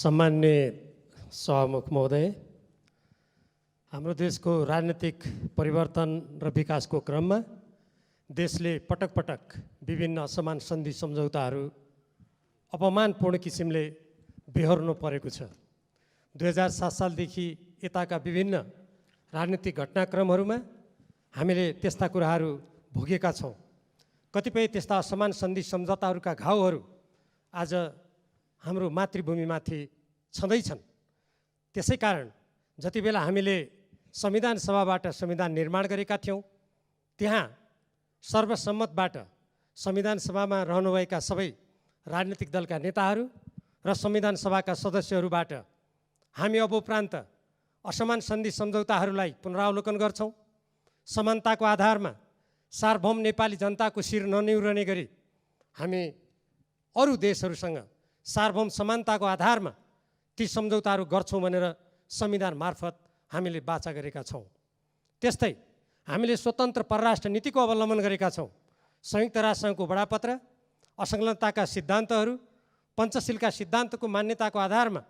सम्मान्य सभामुख महोदय, हाम्रो देशको राजनीतिक परिवर्तन र विकासको क्रममा देशले पटक पटक विभिन्न असमान सन्धि सम्झौताहरू अपमानपूर्ण किसिमले बेहोर्नु परेको छ। 2007 सालदेखि यताका विभिन्न राजनीतिक घटनाक्रमहरूमा हामीले त्यस्ता कुराहरू भोगेका छौँ। कतिपय त्यस्ता असमान सन्धि सम्झौताहरूका घाउहरू आज हाम्रो मातृभूमिमाथि छँदैछन्। त्यसै कारण जति बेला हामीले संविधान सभाबाट संविधान निर्माण गरेका थियौँ, त्यहाँ सर्वसम्मतबाट संविधान सभामा रहनुभएका सबै राजनीतिक दलका नेताहरू र संविधान सभाका सदस्यहरूबाट हामी अब उपरान्त असमान सन्धि सम्झौताहरूलाई पुनरावलोकन गर्छौँ। समानताको आधारमा सार्वभौम नेपाली जनताको शिर ननिहुरने गरी हामी अरू देशहरूसँग सार्वभौम समानताको आधारमा ती सम्झौताहरू गर्छौँ भनेर संविधान मार्फत हामीले वाचा गरेका छौँ। त्यस्तै हामीले स्वतन्त्र परराष्ट्र नीतिको अवलम्बन गरेका छौँ। संयुक्त राष्ट्रसङ्घको बडापत्र, असंलग्नताका सिद्धान्तहरू, पञ्चशीलका सिद्धान्तको मान्यताको आधारमा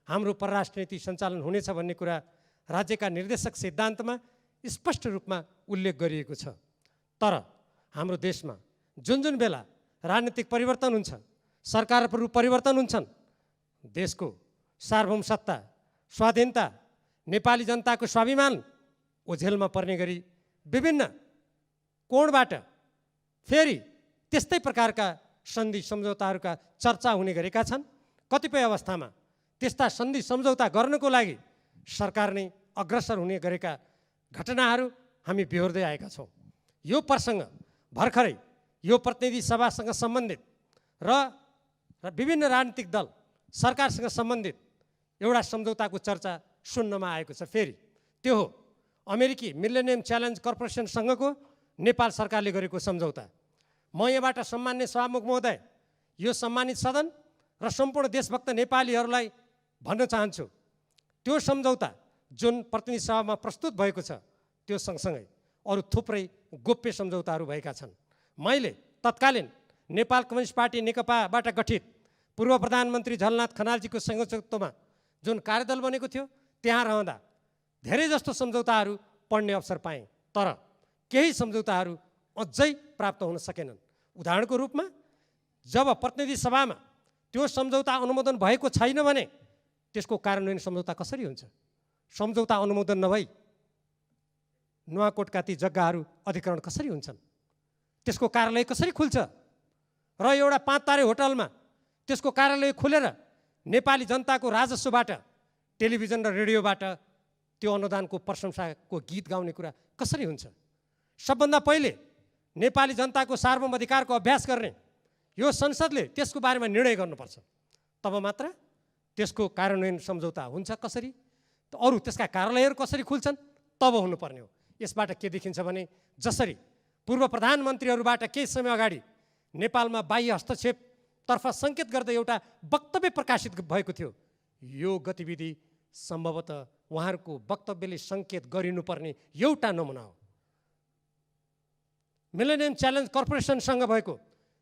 हाम्रो परराष्ट्र नीति सञ्चालन हुनेछ भन्ने कुरा राज्यका निर्देशक सिद्धान्तमा स्पष्ट रूपमा उल्लेख गरिएको छ। तर हाम्रो देशमा जुन बेला राजनीतिक परिवर्तन हुन्छ, सरकारहरू परिवर्तन हुन्छन्, देशको सार्वभौम सत्ता, स्वाधीनता, नेपाली जनताको स्वाभिमान ओझेलमा पर्ने गरी विभिन्न कोणबाट फेरि त्यस्तै प्रकारका सन्धि सम्झौताहरूका चर्चा हुने गरेका छन्। कतिपय अवस्थामा त्यस्ता सन्धि सम्झौता गर्नको लागि सरकार नै अग्रसर हुने गरेका घटनाहरू हामी बेहोर्दै आएका छौँ। यो प्रसङ्ग भर्खरै यो प्रतिनिधि सभासँग सम्बन्धित र विभिन्न राजनीतिक दल सरकारसँग सम्बन्धित एउटा सम्झौताको चर्चा सुन्नमा आएको छ। फेरि त्यो हो अमेरिकी मिलेनियम च्यालेन्ज कर्पोरेसनसँगको नेपाल सरकारले गरेको सम्झौता। म यहाँबाट सम्मान्य सभामुख महोदय, यो सम्मानित सदन र सम्पूर्ण देशभक्त नेपालीहरूलाई भन्न चाहन्छु, त्यो सम्झौता जुन प्रतिनिधि सभामा प्रस्तुत भएको छ त्यो सँगसँगै अरू थुप्रै गोप्य सम्झौताहरू भएका छन्। मैले तत्कालीन नेपाल कम्युनिस्ट पार्टी नेकपाबाट गठित पूर्व प्रधानमन्त्री झलनाथ खनालजीको संयोजकत्वमा जुन कार्यदल बनेको थियो, त्यहाँ रहँदा धेरै जस्तो सम्झौताहरू पढ्ने अवसर पाएँ। तर केही सम्झौताहरू अझै प्राप्त हुन सकेनन्। उदाहरणको रूपमा जब प्रतिनिधि सभामा त्यो सम्झौता अनुमोदन भएको छैन भने त्यसको कार्यान्वयन सम्झौता कसरी हुन्छ? सम्झौता अनुमोदन नभई नुवाकोटका ती जग्गाहरू अधिग्रहण कसरी हुन्छन्? त्यसको कार्यालय कसरी खुल्छ? र एउटा 5 तारे होटलमा त्यसको कार्यालय खुलेर नेपाली जनताको राजस्वबाट, टेलिभिजन र रेडियोबाट त्यो अनुदानको प्रशंसाको गीत गाउने कुरा कसरी हुन्छ? सबभन्दा पहिले नेपाली जनताको सार्वभौम अधिकारको अभ्यास गर्ने यो संसदले त्यसको बारेमा निर्णय गर्नुपर्छ। तब मात्र त्यसको कार्यान्वयन सम्झौता हुन्छ। कसरी? अरू त्यसका कार्यालयहरू कसरी खुल्छन्? तब हुनुपर्ने हो। यसबाट के देखिन्छ भने जसरी पूर्व प्रधानमन्त्रीहरूबाट केही समय अगाडि नेपालमा बाह्य हस्तक्षेपतर्फ सङ्केत गर्दै एउटा वक्तव्य प्रकाशित भएको थियो, यो गतिविधि सम्भवतः उहाँहरूको वक्तव्यले सङ्केत गरिनुपर्ने एउटा नमुना हो। मिलेनियम च्यालेन्ज कर्पोरेसनसँग भएको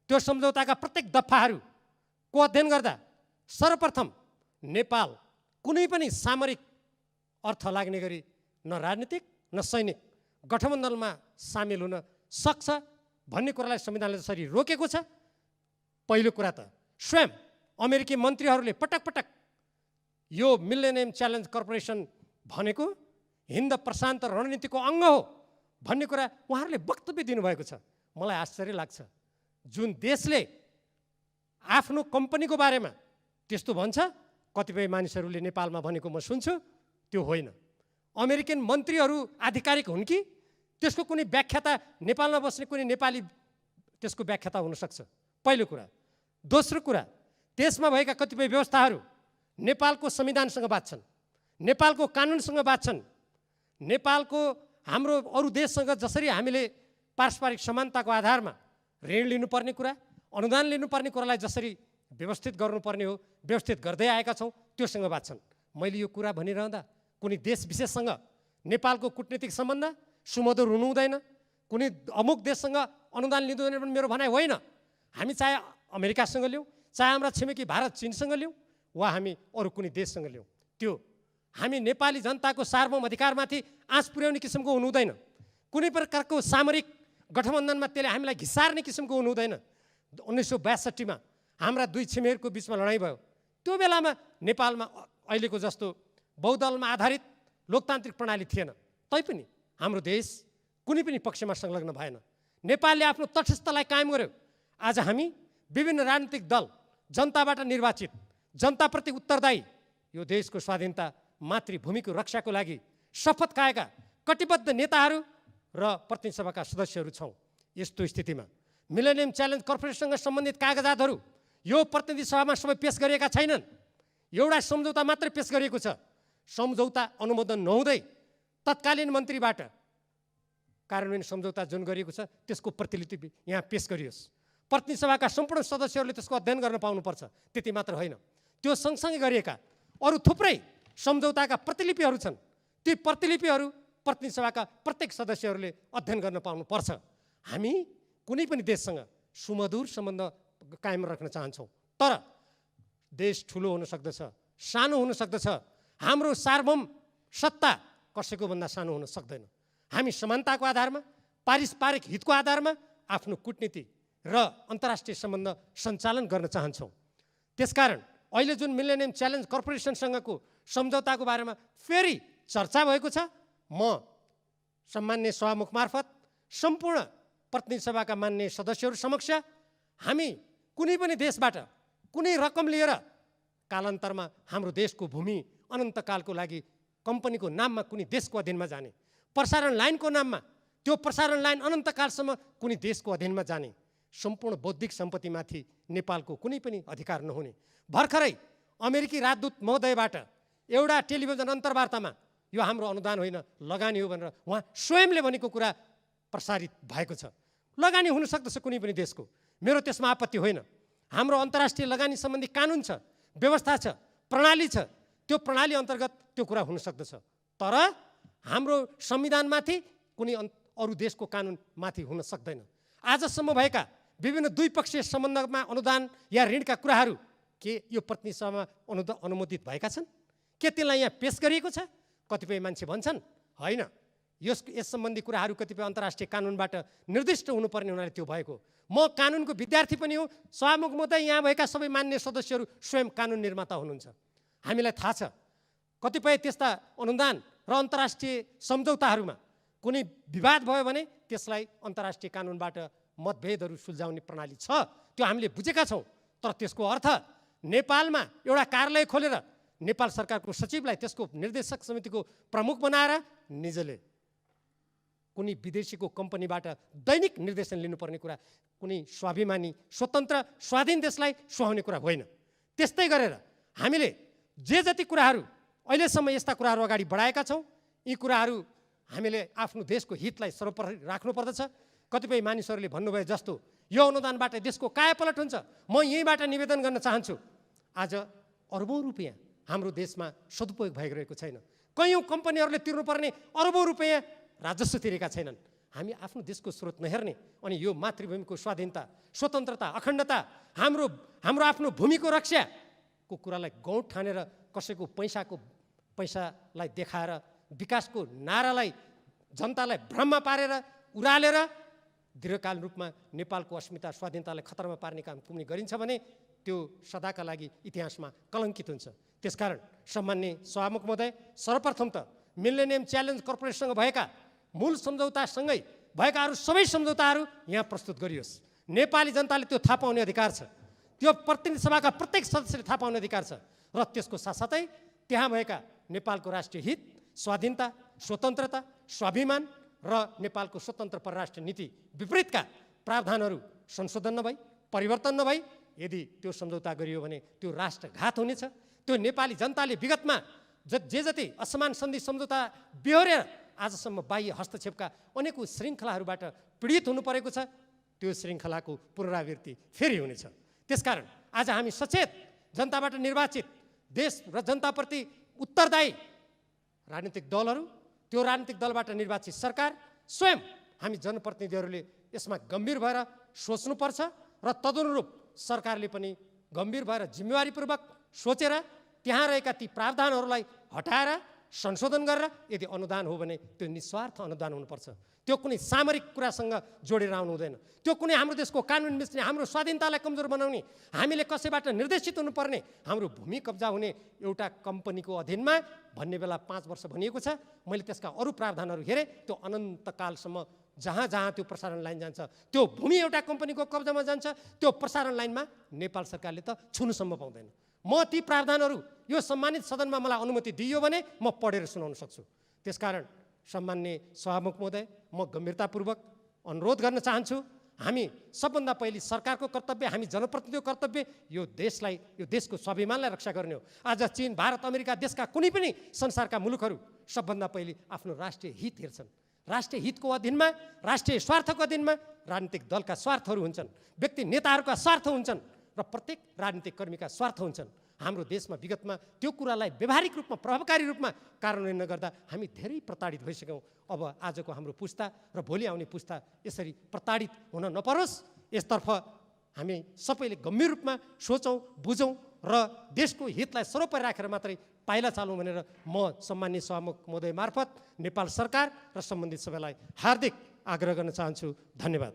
त्यो सम्झौताका प्रत्येक दफाहरूको अध्ययन गर्दा सर्वप्रथम नेपाल कुनै पनि सामरिक अर्थ लाग्ने गरी न राजनीतिक न सैनिक गठबन्धनमा सामेल हुन सक्छ भन्ने कुरालाई संविधानले जसरी रोकेको छ, पहिलो कुरा त स्वयं अमेरिकी मन्त्रीहरूले पटक पटक यो मिलेनियम च्यालेन्ज कर्पोरेसन भनेको हिन्द प्रशान्त रणनीतिको अङ्ग हो भन्ने कुरा उहाँहरूले वक्तव्य दिनुभएको छ। मलाई आश्चर्य लाग्छ, जुन देशले आफ्नो कम्पनीको बारेमा त्यस्तो भन्छ, कतिपय मानिसहरूले नेपालमा भनेको म सुन्छु, त्यो होइन। अमेरिकन मन्त्रीहरू आधिकारिक हुन् कि त्यसको कुनै व्याख्याता नेपालमा बस्ने कुनै नेपाली त्यसको व्याख्याता हुनसक्छ, पहिलो कुरा। दोस्रो कुरा, देशमा भएका कतिपय व्यवस्थाहरू नेपालको संविधानसँग बाँच्छन्, नेपालको कानुनसँग बाँच्छन्। नेपालको हाम्रो अरू देशसँग जसरी हामीले पारस्परिक समानताको आधारमा ऋण लिनुपर्ने कुरा, अनुदान लिनुपर्ने कुरालाई जसरी व्यवस्थित गर्नुपर्ने हो, व्यवस्थित गर्दै आएका छौँ, त्योसँग बाँच्छन्। मैले यो कुरा भनिरहँदा कुनै देश विशेषसँग नेपालको कूटनीतिक सम्बन्ध सुमधुर हुनु हुँदैन, कुनै अमुक देशसँग अनुदान लिँदैन भने मेरो भनाइ होइन। हामी चाहे अमेरिकासँग लिउँ, चाहे हाम्रा छिमेकी भारत चीनसँग लिउँ, वा हामी अरू कुनै देशसँग लियौँ, त्यो हामी नेपाली जनताको सार्वभौम अधिकारमाथि आँच पुर्याउने किसिमको हुनु हुँदैन। कुनै प्रकारको सामरिक गठबन्धनमा त्यसले हामीलाई घिसार्ने किसिमको हुनु हुँदैन। 1962 मा हाम्रा दुई छिमेकीको बिचमा लडाइँ भयो। त्यो बेलामा नेपालमा अहिलेको जस्तो बहुदलमा आधारित लोकतान्त्रिक प्रणाली थिएन, तैपनि हाम्रो देश कुनै पनि पक्षमा संलग्न भएन। नेपालले आफ्नो तटस्थतालाई कायम गर्यो। आज हामी विभिन्न राजनीतिक दल, जनताबाट निर्वाचित, जनताप्रति उत्तरदायी, यो देशको स्वाधीनता मातृभूमिको रक्षाको लागि शपथ खाएका कटिबद्ध नेताहरू र प्रतिनिधि सभाका सदस्यहरू छौँ। यस्तो स्थितिमा मिलेनियम च्यालेन्ज कर्पोरेसनसँग सम्बन्धित कागजातहरू यो प्रतिनिधि सभामा सबै पेश गरिएका छैनन्। एउटा सम्झौता मात्रै पेश गरिएको छ। सम्झौता अनुमोदन नहुँदै तत्कालीन मन्त्रीबाट कार्यान्वयन सम्झौता जुन गरिएको छ त्यसको प्रतिलिपि यहाँ पेश गरियोस्। प्रतिनिधि सभाका सम्पूर्ण सदस्यहरूले त्यसको अध्ययन गर्न पाउनुपर्छ। त्यति मात्र होइन, त्यो सँगसँगै गरिएका अरू थुप्रै सम्झौताका प्रतिलिपिहरू छन्। ती प्रतिलिपिहरू प्रतिनिधि सभाका प्रत्येक सदस्यहरूले अध्ययन गर्न पाउनुपर्छ। हामी कुनै पनि देशसँग सुमधुर सम्बन्ध कायम राख्न चाहन्छौँ, तर देश ठुलो हुन सक्दछ, सानो हुन सक्दछ। हाम्रो सार्वभौम सत्ता कसैको भन्दा सानो हुन सक्दैन। हामी समानताको आधारमा, पारस्परिक हितको आधारमा आफ्नो कूटनीति र अन्तर्राष्ट्रिय सम्बन्ध सञ्चालन गर्न चाहन्छौँ। त्यसकारण अहिले जुन मिलेनियम च्यालेन्ज कर्पोरेसनसँगको सम्झौताको बारेमा फेरि चर्चा भएको छ, म सम्मान्य सभामुख मार्फत सम्पूर्ण प्रतिनिधि सभाका मान्य सदस्यहरू समक्ष हामी कुनै पनि देशबाट कुनै रकम लिएर कालान्तरमा हाम्रो देशको भूमि अनन्तकालको लागि कम्पनीको नाममा कुनै देशको अधीनमा जाने, प्रसारण लाइनको नाममा त्यो प्रसारण लाइन अनन्तकालसम्म कुनै देशको अधीनमा जाने, सम्पूर्ण बौद्धिक सम्पत्तिमाथि नेपालको कुनै पनि अधिकार नहुने। भर्खरै अमेरिकी राजदूत महोदयबाट एउटा टेलिभिजन अन्तर्वार्तामा यो हाम्रो अनुदान होइन लगानी हो भनेर उहाँ स्वयंले भनेको कुरा प्रसारित भएको छ। लगानी हुन सक्दछ कुनै पनि देशको, मेरो त्यसमा आपत्ति होइन। हाम्रो अन्तर्राष्ट्रिय लगानी सम्बन्धी कानुन छ, व्यवस्था छ, प्रणाली छ। त्यो प्रणाली अन्तर्गत त्यो कुरा हुन सक्दछ, तर हाम्रो संविधानमाथि कुनै अरू देशको कानुनमाथि हुन सक्दैन। आजसम्म भएका विभिन्न द्विपक्षीय सम्बन्धमा अनुदान या ऋणका कुराहरू के यो प्रतिनिधि सभामा अनुमोदित भएका छन्? के त्यसलाई यहाँ पेश गरिएको छ? कतिपय मान्छे भन्छन् होइन, यस सम्बन्धी कुराहरू कतिपय अन्तर्राष्ट्रिय कानुनबाट निर्दिष्ट हुनुपर्ने हुनाले त्यो भएको। म कानुनको विद्यार्थी पनि हो। सभामुख महोदय, यहाँ भएका सबै मान्य सदस्यहरू स्वयं कानुन निर्माता हुनुहुन्छ। हामीलाई थाहा छ कतिपय त्यस्ता अनुदान र अन्तर्राष्ट्रिय सम्झौताहरूमा कुनै विवाद भयो भने त्यसलाई अन्तर्राष्ट्रिय कानुनबाट मतभेदहरू सुल्झाउने प्रणाली छ, त्यो हामीले बुझेका छौँ। तर त्यसको अर्थ नेपालमा एउटा कार्यालय खोलेर नेपाल सरकारको सचिवलाई त्यसको निर्देशक समितिको प्रमुख बनाएर निजले कुनै विदेशीको कम्पनीबाट दैनिक निर्देशन लिनुपर्ने कुरा कुनै स्वाभिमानी स्वतन्त्र स्वाधीन देशलाई सुहाउने कुरा होइन। त्यस्तै गरेर हामीले जे जति कुराहरू अहिलेसम्म यस्ता कुराहरू अगाडि बढाएका छौँ, यी कुराहरू हामीले आफ्नो देशको हितलाई सर्वोपरि राख्नुपर्दछ। कतिपय मानिसहरूले भन्नुभयो जस्तो यो अनुदानबाट देशको कायापलट हुन्छ। म यहीँबाट निवेदन गर्न चाहन्छु, आज अरबौँ रुपियाँ हाम्रो देशमा सदुपयोग भइरहेको छैन। कैयौँ कम्पनीहरूले तिर्नुपर्ने अरबौँ रुपियाँ राजस्व तिरेका छैनन्। हामी आफ्नो देशको स्रोत नहेर्ने अनि यो मातृभूमिको स्वाधीनता, स्वतन्त्रता, अखण्डता, हाम्रो आफ्नो भूमिको रक्षाको कुरालाई गौण ठानेर कसैको पैसालाई देखाएर विकासको नारालाई जनतालाई भ्रममा पारेर उरालेर दीर्घकालीन रूपमा नेपालको अस्मिता स्वाधीनतालाई खतरामा पार्ने काम कुनै गरिन्छ भने त्यो सदाका लागि इतिहासमा कलङ्कित हुन्छ। त्यसकारण सम्मान्य सभामुख महोदय, सर्वप्रथम त मिलेनियम च्यालेन्ज कर्पोरेसनसँग भएका मूल सम्झौतासँगै भएका अरू सबै सम्झौताहरू यहाँ प्रस्तुत गरियोस्। नेपाली जनताले त्यो थाहा पाउने अधिकार छ, त्यो प्रतिनिधि सभाका प्रत्येक सदस्यले थाहा पाउने अधिकार छ। र त्यसको साथसाथै त्यहाँ भएका नेपालको राष्ट्रिय हित, स्वाधीनता, स्वतन्त्रता, स्वाभिमान र नेपालको स्वतन्त्र परराष्ट्र नीति विपरीतका प्रावधानहरू संशोधन नभई, परिवर्तन नभई यदि त्यो सम्झौता गरियो भने त्यो राष्ट्रघात हुनेछ। त्यो नेपाली जनताले विगतमा जे जति असमान सन्धि सम्झौता बेहोरेर आजसम्म बाह्य हस्तक्षेपका अनेकौँ श्रृङ्खलाहरूबाट पीडित हुनु परेको छ, त्यो श्रृङ्खलाको पुनरावृत्ति फेरि हुनेछ। त्यसकारण आज हामी सचेत जनताबाट निर्वाचित देश र जनताप्रति उत्तरदायी राजनीतिक दलहरू, त्यो राजनीतिक दलबाट निर्वाचित सरकार, स्वयं हामी जनप्रतिनिधिहरूले यसमा गम्भीर भएर सोच्नुपर्छ र तदनुरूप सरकारले पनि गम्भीर भएर जिम्मेवारीपूर्वक सोचेर त्यहाँ रहेका ती प्रावधानहरूलाई हटाएर संशोधन गरेर यदि अनुदान हो भने त्यो निस्वार्थ अनुदान हुनुपर्छ। त्यो कुनै सामरिक कुरासँग जोडेर आउनु हुँदैन। त्यो कुनै हाम्रो देशको कानुन मिच्ने, हाम्रो स्वाधीनतालाई कमजोर बनाउने, हामीले कसैबाट निर्देशित हुनुपर्ने, हाम्रो भूमि कब्जा हुने एउटा कम्पनीको अधीनमा भन्ने बेला 5 वर्ष भनिएको छ। मैले त्यसका अरू प्रावधानहरू हेरेँ, त्यो अनन्तकालसम्म जहाँ जहाँ त्यो प्रसारण लाइन जान्छ त्यो भूमि एउटा कम्पनीको कब्जामा जान्छ, त्यो प्रसारण लाइनमा नेपाल सरकारले त छुनुसम्म पाउँदैन। म ती प्रावधानहरू यो सम्मानित सदनमा मलाई अनुमति दिइयो भने म पढेर सुनाउन सक्छु। त्यसकारण सम्माननीय सभामुख महोदय, म गम्भीरतापूर्वक अनुरोध गर्न चाहन्छु, हामी सबभन्दा पहिले सरकारको कर्तव्य, हामी जनप्रतिनिधिको कर्तव्य यो देशलाई, यो देशको स्वाभिमानलाई रक्षा गर्ने हो। आज चीन, भारत, अमेरिका देशका कुनै पनि संसारका मुलुकहरू सबभन्दा पहिले आफ्नो राष्ट्रिय हित हेर्छन्। राष्ट्रिय हितको अधीनमा, राष्ट्रिय स्वार्थको अधीनमा राजनीतिक दलका स्वार्थहरू हुन्छन्, व्यक्ति नेताहरूका स्वार्थ हुन्छन् र प्रत्येक राजनीतिक कर्मीका स्वार्थ हुन्छन्। हाम्रो देशमा विगतमा त्यो कुरालाई व्यावहारिक रूपमा, प्रभावकारी रूपमा कार्यान्वयन नगर्दा हामी धेरै प्रताडित भइसक्यौँ। अब आजको हाम्रो पुस्ता र भोलि आउने पुस्ता यसरी प्रताडित हुन नपरोस्, यसतर्फ हामी सबैले गम्भीर रूपमा सोचौँ, बुझौँ र देशको हितलाई सर्वोपरि राखेर मात्रै पाइला चालौँ भनेर म सम्माननीय सभामुख महोदय मार्फत नेपाल सरकार र सम्बन्धित सबैलाई हार्दिक आग्रह गर्न चाहन्छु। धन्यवाद।